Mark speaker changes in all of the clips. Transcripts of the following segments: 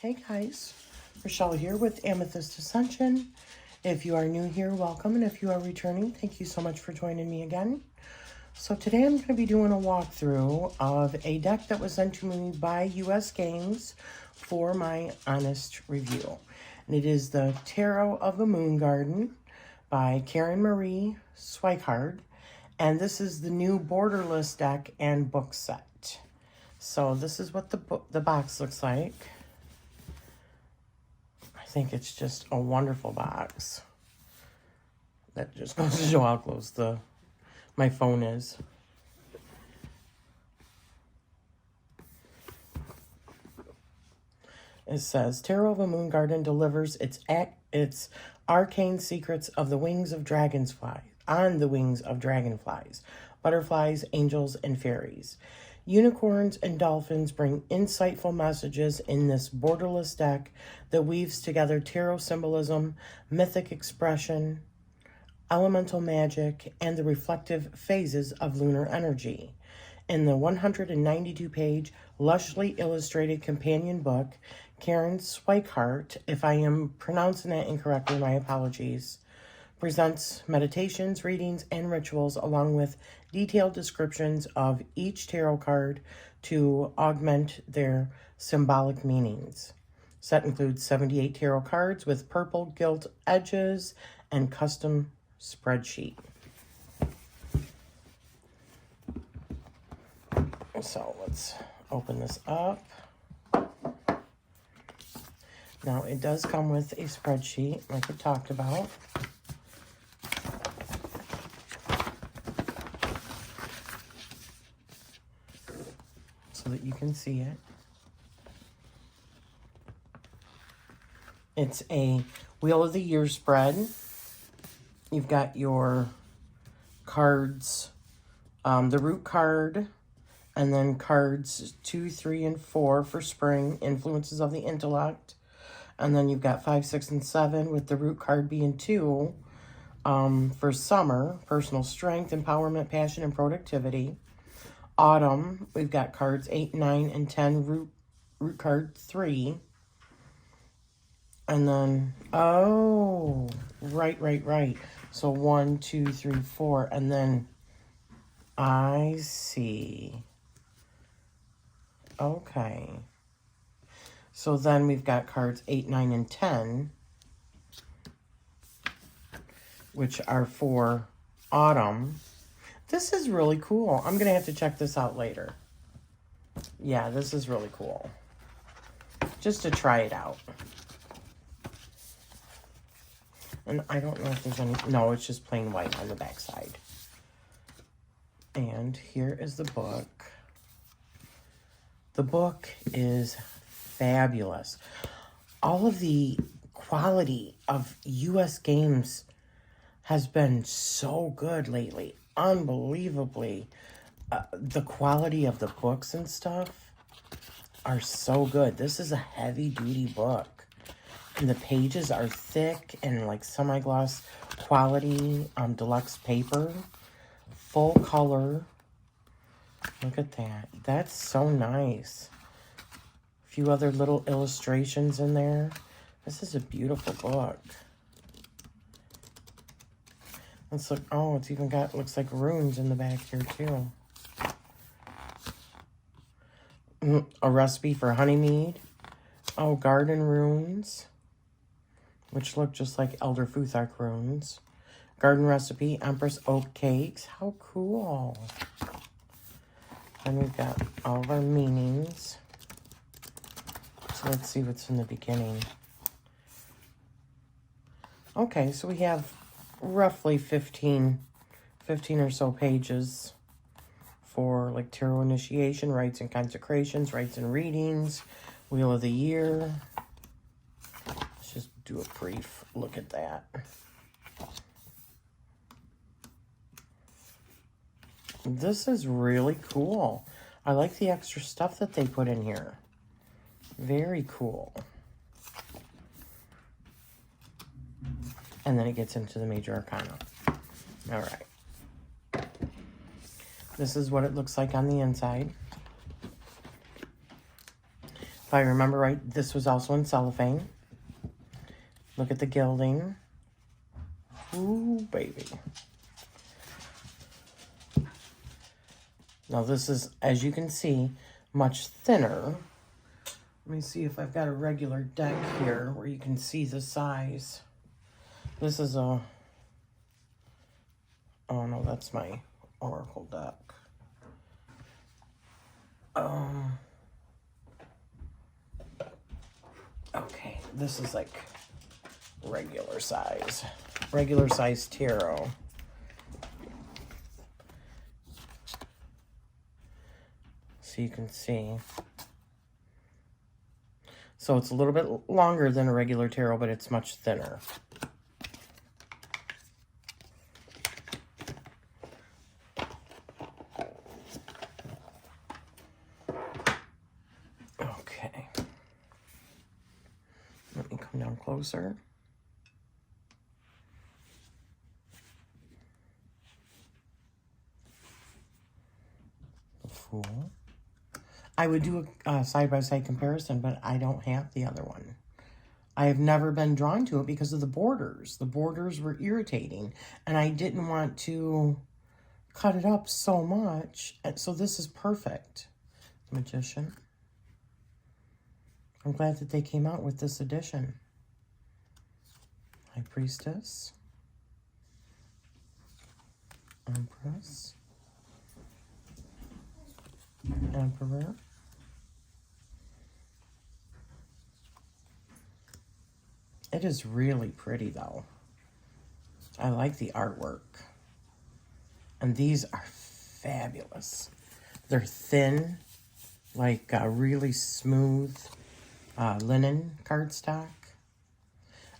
Speaker 1: Hey guys, Rochelle here with Amethyst Ascension. If you are new here, welcome, and if you are returning, thank you so much for joining me again. So today I'm going to be doing a walkthrough of a deck that was sent to me by US Games for my honest review. And it is the Tarot of the Moon Garden by Karen Marie Swikard. And this is the new Borderless deck and book set. So this is what the box looks like. I think it's just a wonderful box. That just goes to show how close my phone is. It says, Tarot of a Moon Garden delivers its arcane secrets of the wings of dragonflies, on the wings of dragonflies, butterflies, angels, and fairies. Unicorns and dolphins bring insightful messages in this borderless deck that weaves together tarot symbolism, mythic expression, elemental magic, and the reflective phases of lunar energy. In the 192-page, lushly illustrated companion book, Karen Swikard, if I am pronouncing that incorrectly, my apologies, presents meditations, readings, and rituals along with detailed descriptions of each tarot card to augment their symbolic meanings. Set includes 78 tarot cards with purple gilt edges and custom spreadsheet. So let's open this up. Now it does come with a spreadsheet like we talked about. So that you can see it. It's a Wheel of the Year spread. You've got your cards, the root card, and then cards 2, 3, and 4 for spring, influences of the intellect. And then you've got 5, 6, and 7 with the root card being 2 for summer, personal strength, empowerment, passion, and productivity. Autumn, we've got cards 8, 9, and 10, root card 3. And then, oh, right. So 1, 2, 3, 4, and then I see. Okay. So then we've got cards 8, 9, and 10, which are for autumn. This is really cool. I'm going to have to check this out later. Yeah, this is really cool. Just to try it out. And I don't know if there's any... No, it's just plain white on the back side. And here is the book. The book is fabulous. All of the quality of US Games has been so good lately. Unbelievably. The quality of the books and stuff are so good. This is a heavy-duty book. And the pages are thick and like semi-gloss quality deluxe paper. Full color. Look at that. That's so nice. A few other little illustrations in there. This is a beautiful book. Let's look. Oh, it's even got, looks like runes in the back here too. A recipe for honeymead. Oh, garden runes, which look just like Elder Futhark runes. Garden recipe, Empress oat cakes. How cool. Then we've got all of our meanings. So let's see what's in the beginning. Okay, so we have roughly 15 or so pages for like tarot initiation, rites and consecrations, rites and readings, Wheel of the Year. Let's just do a brief look at that. This is really cool. I like the extra stuff that they put in here. Very cool. And then it gets into the major arcana. All right. This is what it looks like on the inside. If I remember right, this was also in cellophane. Look at the gilding. Ooh, baby. Now this is, as you can see, much thinner. Let me see if I've got a regular deck here where you can see the size. This is a, oh no, that's my Oracle deck. Okay, this is like regular size tarot. So you can see. So it's a little bit longer than a regular tarot, but it's much thinner. Okay. Let me come down closer. The Fool. I would do a side-by-side comparison, but I don't have the other one. I have never been drawn to it because of the borders. The borders were irritating, and I didn't want to cut it up so much. And so this is perfect. Magician. I'm glad that they came out with this edition. High Priestess. Empress. Emperor. It is really pretty though. I like the artwork. And these are fabulous. They're thin, like really smooth linen cardstock.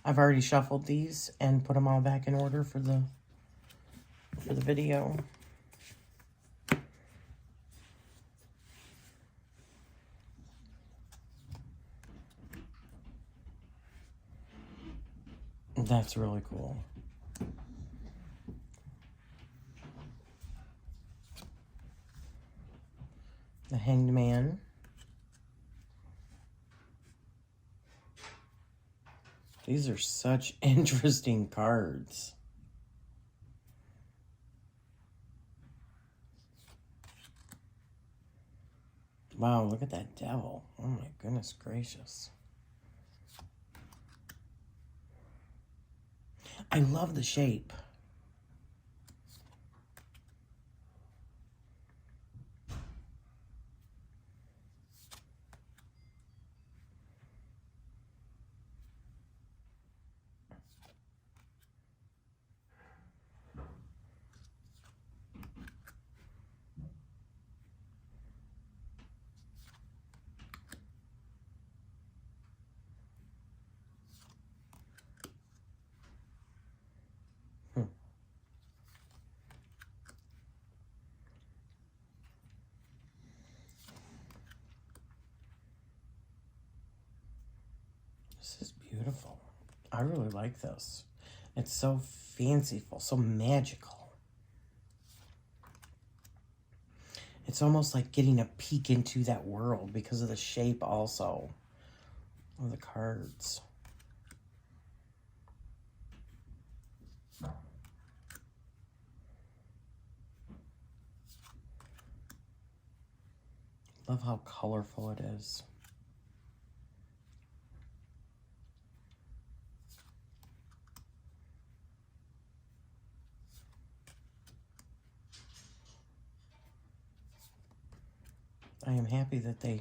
Speaker 1: I've already shuffled these and put them all back in order for the video. That's really cool. The Hanged Man. These are such interesting cards. Wow, look at that devil. Oh my goodness gracious. I love the shape. This is beautiful. I really like this. It's so fanciful, so magical. It's almost like getting a peek into that world because of the shape also of the cards. Love how colorful it is. I am happy that they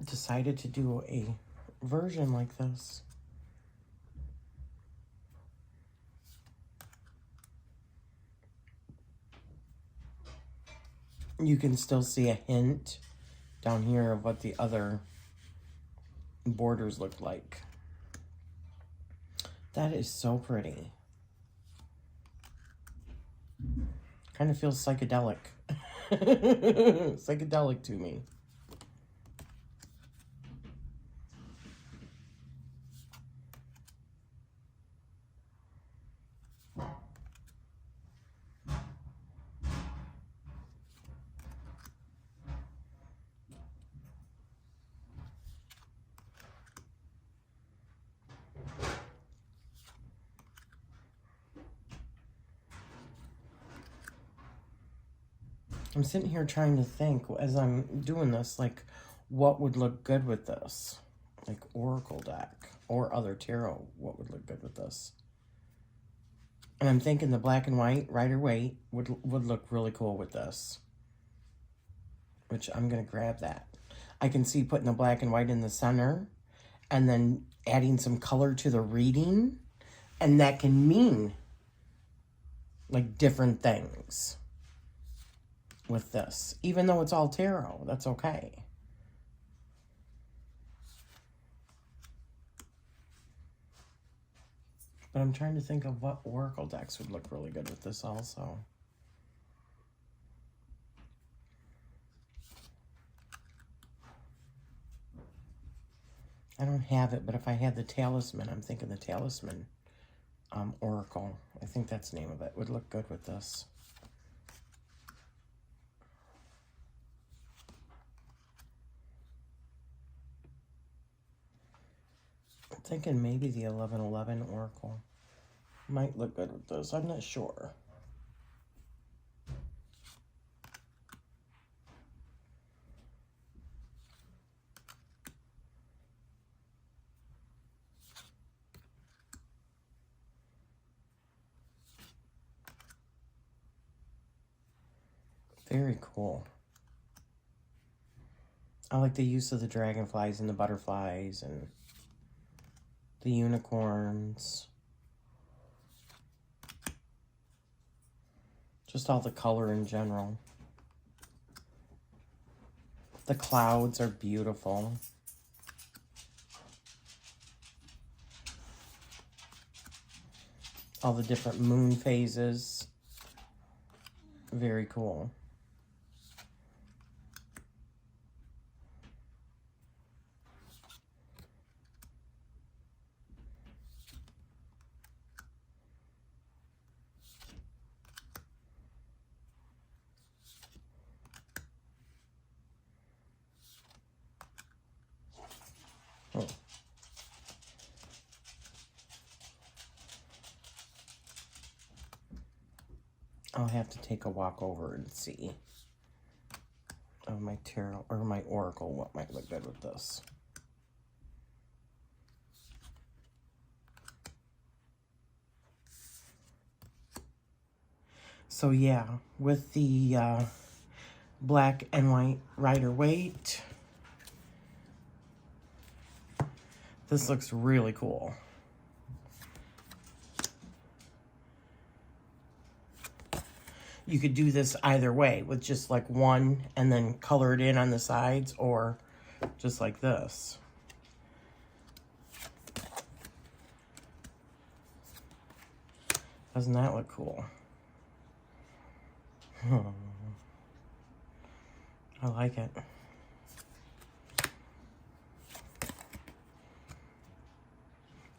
Speaker 1: decided to do a version like this. You can still see a hint down here of what the other borders look like. That is so pretty. Kind of feels psychedelic. Psychedelic to me. I'm sitting here trying to think as I'm doing this, like, what would look good with this? Like, Oracle deck or other tarot, what would look good with this? And I'm thinking the black and white Rider-Waite would look really cool with this. Which I'm going to grab that. I can see putting the black and white in the center and then adding some color to the reading. And that can mean like different things with this. Even though it's all tarot, that's okay. But I'm trying to think of what Oracle decks would look really good with this also. I don't have it, but if I had the Talisman, I'm thinking the Talisman Oracle. I think that's the name of it. Would look good with this. I'm thinking maybe the 1111 Oracle might look good with this. I'm not sure. Very cool. I like the use of the dragonflies and the butterflies and the unicorns. Just all the color in general. The clouds are beautiful. All the different moon phases. Very cool. Oh. I'll have to take a walk over and see of my tarot or my oracle what might look good with this. So yeah, with the black and white Rider-Waite, this looks really cool. You could do this either way with just like one and then color it in on the sides, or just like this. Doesn't that look cool? I like it.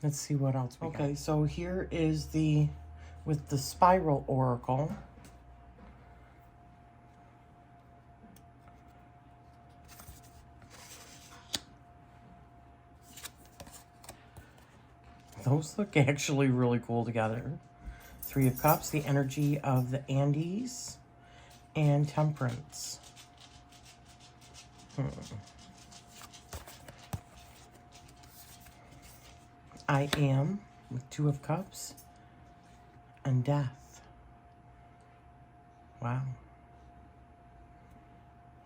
Speaker 1: Let's see what else we got. Okay, so here is the, with the Spiral Oracle. Those look actually really cool together. Three of Cups, the energy of the Andes, and Temperance. I Am, with Two of Cups, and Death. Wow.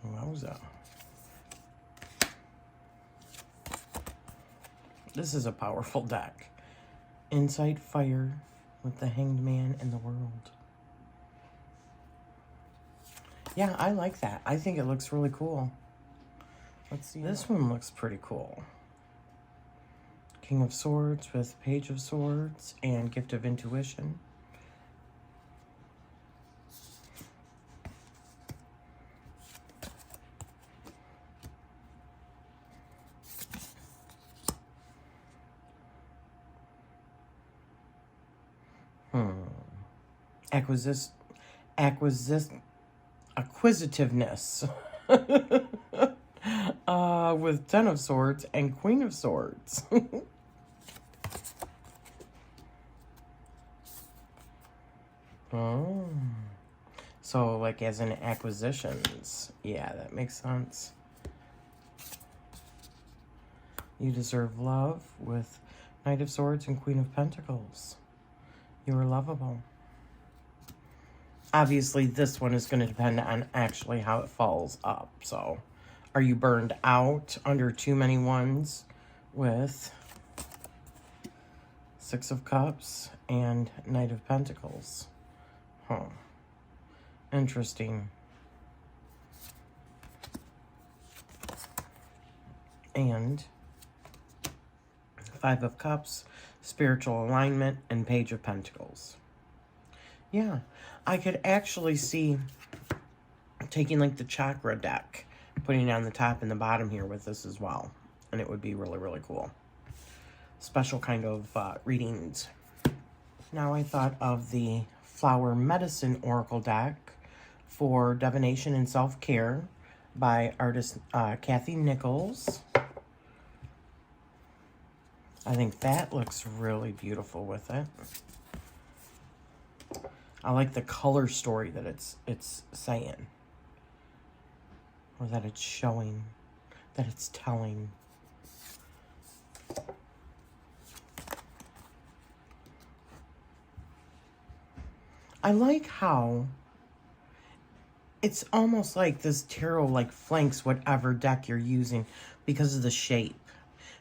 Speaker 1: Wowza. This is a powerful deck. Insight, Fire, with the Hanged Man and the World. Yeah, I like that. I think it looks really cool. Let's see. This one looks pretty cool. King of Swords with Page of Swords and Gift of Intuition. Acquisitiveness. With Ten of Swords and Queen of Swords. So, like, as in acquisitions. Yeah, that makes sense. You deserve love with Knight of Swords and Queen of Pentacles. You are lovable. Obviously, this one is going to depend on actually how it falls up. So, are you burned out under too many ones with Six of Cups and Knight of Pentacles? Huh. Interesting. And Five of Cups, Spiritual Alignment, and Page of Pentacles. Yeah, I could actually see taking like the chakra deck, putting it on the top and the bottom here with this as well. And it would be really, really cool. Special kind of readings. Now I thought of the Flower Medicine Oracle deck for Divination and Self-Care by artist Kathy Nichols. I think that looks really beautiful with it. I like the color story that it's saying. Or that it's showing. That it's telling. I like how it's almost like this tarot like flanks whatever deck you're using because of the shape.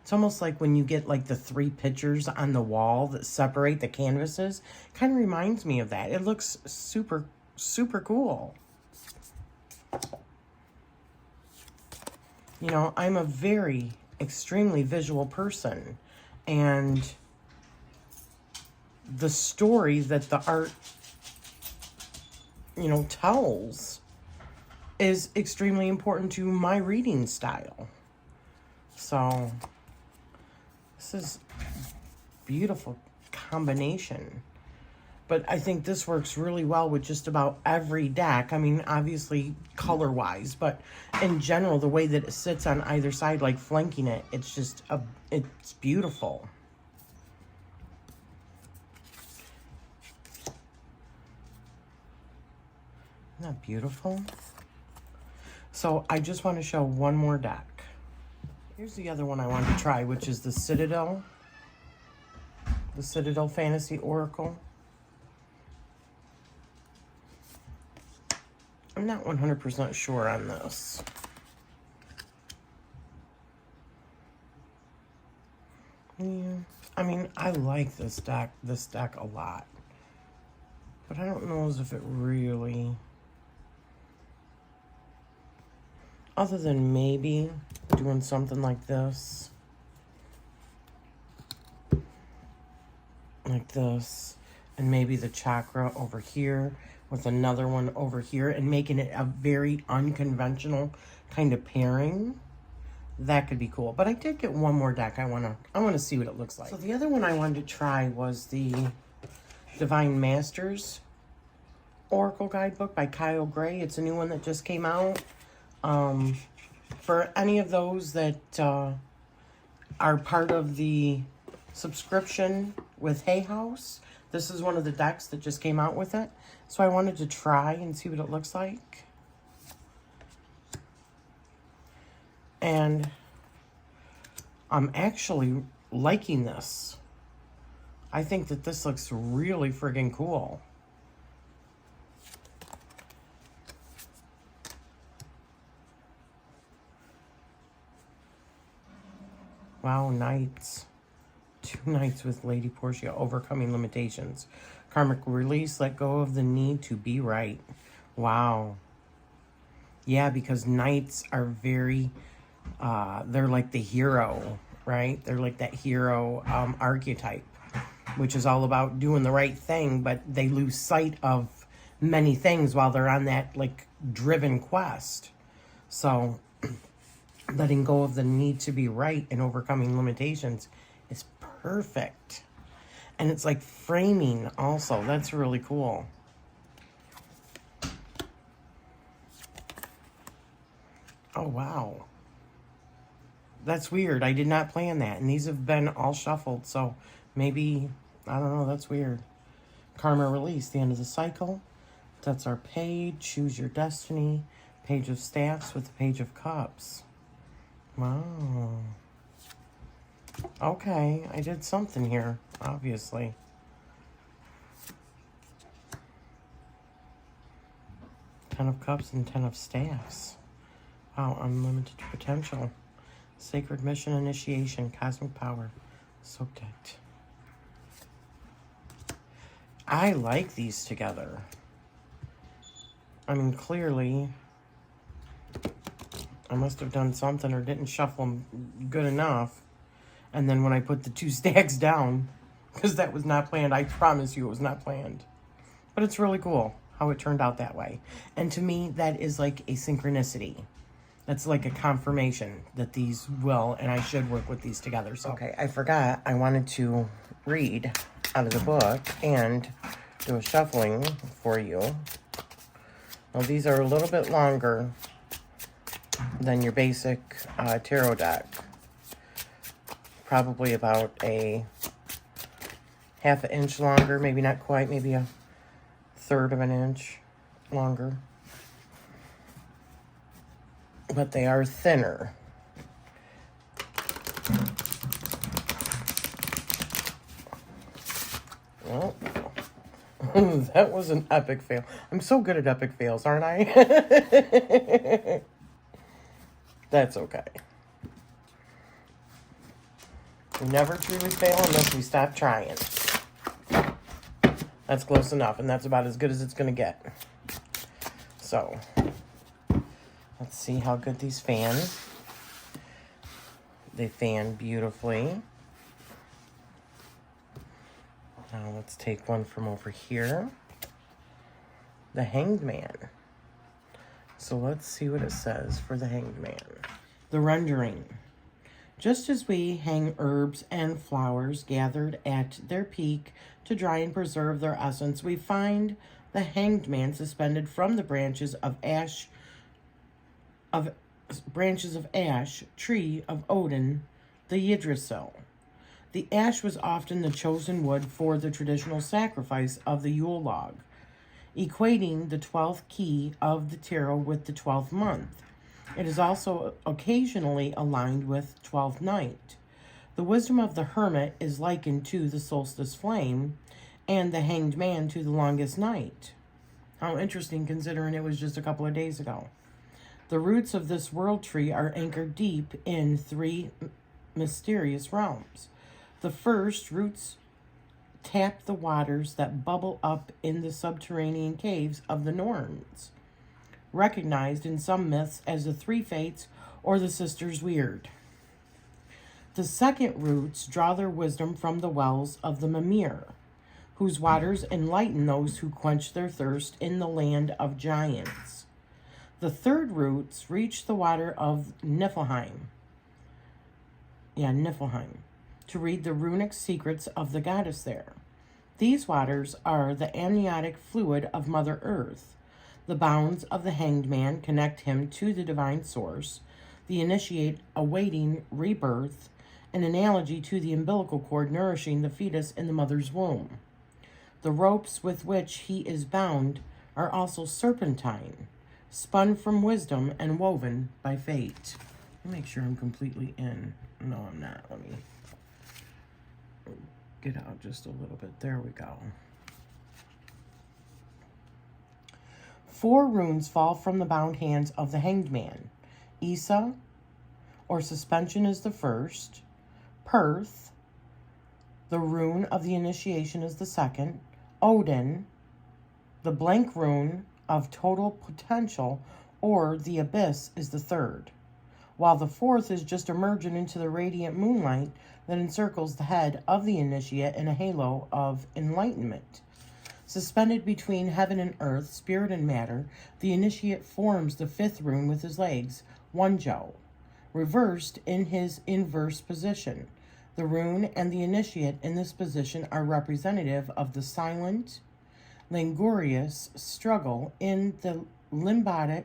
Speaker 1: It's almost like when you get like the 3 pictures on the wall that separate the canvases. Kind of reminds me of that. It looks super, super cool. You know, I'm a very extremely visual person. And the story that the art, you know, tells is extremely important to my reading style. So this is beautiful combination. But I think this works really well with just about every deck. I mean, obviously color-wise, but in general, the way that it sits on either side, like flanking it, it's just, it's beautiful. Isn't that beautiful? So I just want to show one more deck. Here's the other one I wanted to try, which is the Citadel. The Citadel Fantasy Oracle. I'm not 100% sure on this. Yeah, I mean, I like this deck a lot. But I don't know as if it really... Other than maybe doing something like this. Like this. And maybe the chakra over here with another one over here. And making it a very unconventional kind of pairing. That could be cool. But I did get one more deck. I wanna see what it looks like. So the other one I wanted to try was the Divine Masters Oracle Guidebook by Kyle Gray. It's a new one that just came out. For any of those that are part of the subscription with Hay House, this is one of the decks that just came out with it. So I wanted to try and see what it looks like. And I'm actually liking this. I think that this looks really friggin' cool. Wow, Knights. 2 Knights with Lady Portia, overcoming limitations. Karmic release, let go of the need to be right. Wow. Yeah, because Knights are very, they're like the hero, right? They're like that hero archetype, which is all about doing the right thing, but they lose sight of many things while they're on that, like, driven quest. So... letting go of the need to be right and overcoming limitations is perfect. And it's like framing also. That's really cool. Oh, wow. That's weird. I did not plan that. And these have been all shuffled. So maybe, I don't know, that's weird. Karma release, the end of the cycle. That's our page. Choose your destiny. Page of Staffs with the Page of Cups. Wow. Okay, I did something here, obviously. Ten of Cups and Ten of Staffs. Wow, unlimited potential. Sacred mission, initiation, cosmic power. So decked. I like these together. I mean, clearly, I must have done something or didn't shuffle them good enough. And then when I put the 2 stacks down, because that was not planned, I promise you it was not planned. But it's really cool how it turned out that way. And to me, that is like a synchronicity. That's like a confirmation that these will and I should work with these together. So, okay, I forgot I wanted to read out of the book and do a shuffling for you. Now, these are a little bit longer than your basic tarot deck. Probably about a half an inch longer, maybe not quite, maybe a third of an inch longer. But they are thinner. Well, that was an epic fail. I'm so good at epic fails, aren't I? That's okay. We never truly fail unless we stop trying. That's close enough, and that's about as good as it's going to get. So, let's see how good these fan. They fan beautifully. Now let's take one from over here. The Hanged Man. So let's see what it says for the Hanged Man. The rendering. Just as we hang herbs and flowers gathered at their peak to dry and preserve their essence, we find the Hanged Man suspended from the branches of ash, tree of Odin, the Yggdrasil. The ash was often the chosen wood for the traditional sacrifice of the Yule log, equating the 12th key of the tarot with the 12th month. It is also occasionally aligned with 12th night. The wisdom of the hermit is likened to the solstice flame, and the Hanged Man to the longest night. How interesting, considering it was just a couple of days ago. The roots of this world tree are anchored deep in 3 mysterious realms. The first roots tap the waters that bubble up in the subterranean caves of the Norns, recognized in some myths as the 3 Fates or the Sisters Weird. The second roots draw their wisdom from the wells of the Mimir, whose waters enlighten those who quench their thirst in the land of giants. The third roots reach the water of Niflheim, to read the runic secrets of the goddess there. These waters are the amniotic fluid of Mother Earth. The bounds of the Hanged Man connect him to the divine source, the initiate awaiting rebirth, an analogy to the umbilical cord nourishing the fetus in the mother's womb. The ropes with which he is bound are also serpentine, spun from wisdom and woven by fate. Let me make sure I'm completely in. No, I'm not. Let me get out just a little bit. There we go. 4 runes fall from the bound hands of the Hanged Man. Isa, or suspension, is the first. Perth, the rune of the initiation, is the second. Odin, the blank rune of total potential, or the abyss, is the third. While the fourth is just emerging into the radiant moonlight that encircles the head of the initiate in a halo of enlightenment. Suspended between heaven and earth, spirit and matter, the initiate forms the 5th rune with his legs, Wonjo, reversed in his inverse position. The rune and the initiate in this position are representative of the silent, languorous struggle in the limbotic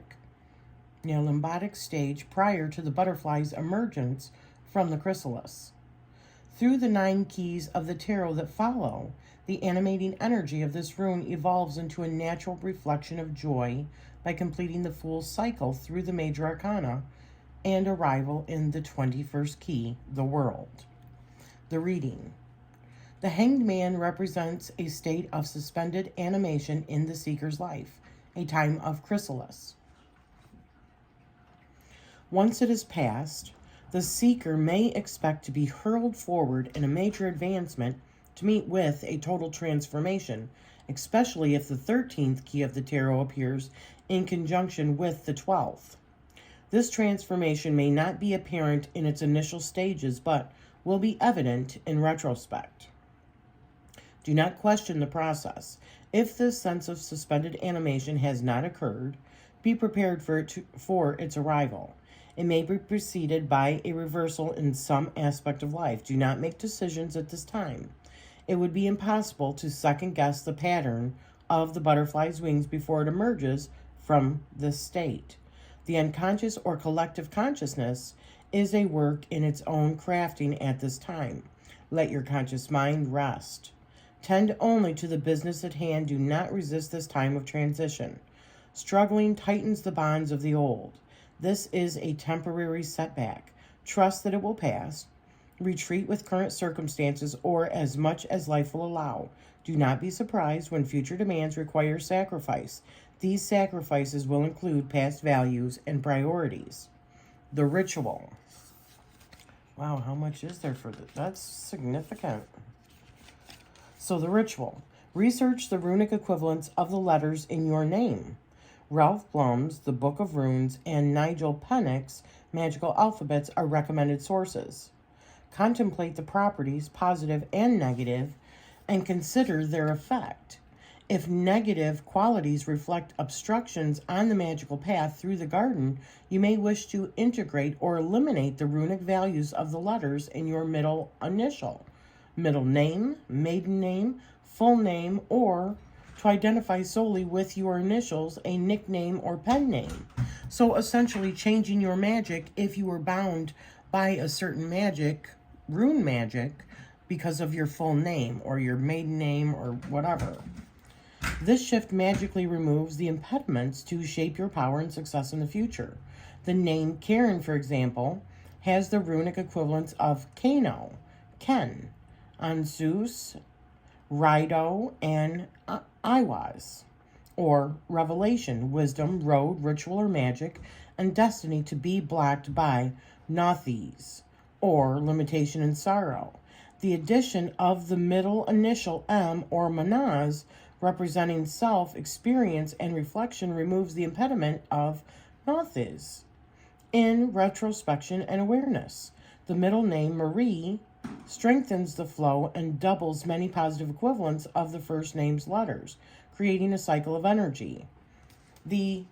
Speaker 1: stage prior to the butterfly's emergence from the chrysalis. Through the 9 keys of the tarot that follow, The animating energy of this rune evolves into a natural reflection of joy by completing the Fool's cycle through the major arcana and arrival in the 21st key, the world. The reading. The Hanged Man represents a state of suspended animation in the seeker's life, a time of chrysalis. Once it is passed, the seeker may expect to be hurled forward in a major advancement to meet with a total transformation, especially if the 13th key of the tarot appears in conjunction with the 12th. This transformation may not be apparent in its initial stages, but will be evident in retrospect. Do not question the process. If this sense of suspended animation has not occurred, be prepared for its arrival. It may be preceded by a reversal in some aspect of life. Do not make decisions at this time. It would be impossible to second-guess the pattern of the butterfly's wings before it emerges from this state. The unconscious or collective consciousness is a work in its own crafting at this time. Let your conscious mind rest. Tend only to the business at hand. Do not resist this time of transition. Struggling tightens the bonds of the old. This is a temporary setback. Trust that it will pass. Retreat with current circumstances or as much as life will allow. Do not be surprised when future demands require sacrifice. These sacrifices will include past values and priorities. The ritual. Wow, how much is there for this? That's significant. So the ritual. Research the runic equivalents of the letters in your name. Ralph Blum's The Book of Runes and Nigel Pennick's Magical Alphabets are recommended sources. Contemplate the properties, positive and negative, and consider their effect. If negative qualities reflect obstructions on the magical path through the garden, you may wish to integrate or eliminate the runic values of the letters in your middle initial, middle name, maiden name, full name, or to identify solely with your initials, a nickname or pen name. So essentially changing your magic if you were bound by a certain magic, rune magic, because of your full name or your maiden name or whatever. This shift magically removes the impediments to shape your power and success in the future. The name Karen, for example, has the runic equivalents of Kano, Ken, Anzus, Rido, and Iwaz, or revelation, wisdom, road, ritual or magic, and destiny to be blocked by Nothes, or limitation and sorrow. The addition of the middle initial M or Manaz, representing self, experience, and reflection, removes the impediment of Nothes. In retrospection and awareness, the middle name Marie strengthens the flow and doubles many positive equivalents of the first name's letters, creating a cycle of energy. The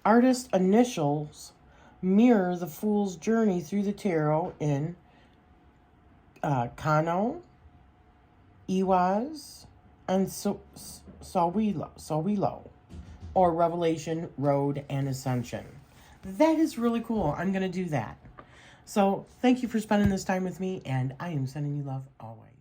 Speaker 1: artist's initials mirror the Fool's journey through the tarot in Kano, Iwaz, and Sawilo, or Revelation, Road, and Ascension. That is really cool. I'm going to do that. So thank you for spending this time with me, and I am sending you love always.